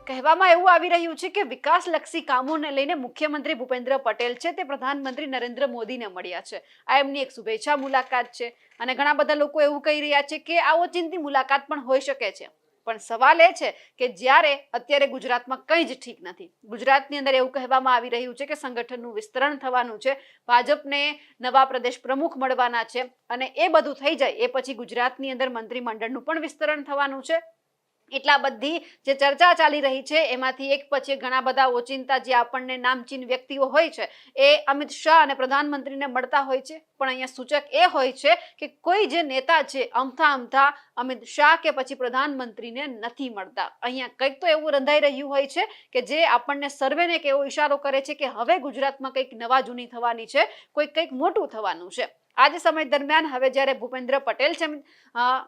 કહેવામાં એવું આવી રહ્યું છે કે વિકાસલક્ષી કામોને લઈને મુખ્યમંત્રી ભૂપેન્દ્ર પટેલ છે તે પ્રધાનમંત્રી નરેન્દ્ર મોદીને મળ્યા છે. આ એમની એક શુભેચ્છા મુલાકાત છે અને ઘણા બધા લોકો એવું કહી રહ્યા છે કે આ ઓચિંતી મુલાકાત પણ હોઈ શકે છે. પણ સવાલ એ છે કે જ્યારે અત્યારે ગુજરાતમાં કંઈ જ ઠીક નથી. ગુજરાતની અંદર એવું કહેવામાં આવી રહ્યું છે કે સંગઠનનું વિસ્તરણ થવાનું છે, ભાજપને નવા પ્રદેશ પ્રમુખ મળવાના છે અને એ બધું થઈ જાય એ પછી ગુજરાતની અંદર મંત્રીમંડળનું પણ વિસ્તરણ થવાનું છે. એટલા બધી જે ચર્ચા ચાલી રહી છે એમાંથી એક પછી ઘણા બધા ઓચિંતા જે આપણને નામચીન વ્યક્તિઓ હોય છે એ અમિત શાહ અને પ્રધાનમંત્રીને મળતા હોય છે. પણ અહીંયા સૂચક એ હોય છે કે કોઈ જે નેતા છે અમથા અમિત શાહ કે પછી પ્રધાનમંત્રીને નથી મળતા. અહીંયા કંઈક તો એવું રંધાઈ રહ્યું હોય છે કે જે આપણને સર્વેને એક એવો ઈશારો કરે છે કે હવે ગુજરાતમાં કંઈક નવા જૂની થવાની છે, કંઈક મોટું થવાનું છે. આજ સમય દરમિયાન હવે જ્યારે ભૂપેન્દ્ર પટેલ છે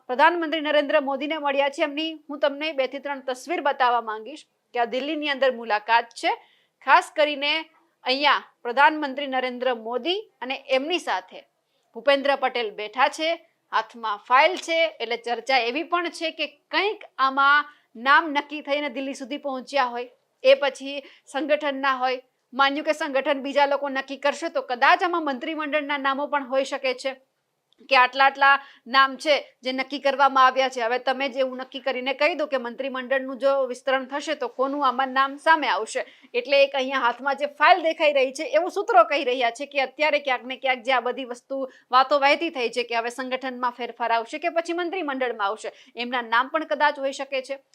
પ્રધાનમંત્રી નરેન્દ્ર મોદીને મળ્યા છે, એમની હું તમને 2 થી 3 તસવીર બતાવવા માંગીશ કે આ દિલ્હીની અંદર મુલાકાત છે. ખાસ કરીને અહીંયા પ્રધાનમંત્રી નરેન્દ્ર મોદી અને એમની સાથે ભૂપેન્દ્ર પટેલ બેઠા છે, હાથમાં ફાઇલ છે. એટલે ચર્ચા એવી પણ છે કે કંઈક આમાં નામ નક્કી થઈને દિલ્હી સુધી પહોંચ્યા હોય, એ પછી સંગઠનના હોય. માન્યું કે સંગઠન બીજા લોકો નક્કી કરશે તો કદાચ આમાં મંત્રીમંડળના નામો પણ હોઈ શકે છે કે આટલા નામ છે જે નક્કી કરવામાં આવ્યા છે. હવે તમે જે એવું નક્કી કરીને કહી દો કે મંત્રીમંડળનું જો વિસ્તરણ થશે તો કોનું આમાં નામ સામે આવશે. એટલે એક અહીંયા હાથમાં જે ફાઇલ દેખાઈ રહી છે એવું સૂત્રો કહી રહ્યા છે કે અત્યારે ક્યાંક ને ક્યાંક જે આ બધી વસ્તુ વાતો વહેતી થઈ છે કે હવે સંગઠનમાં ફેરફાર આવશે કે પછી મંત્રીમંડળમાં આવશે, એમના નામ પણ કદાચ હોઈ શકે છે.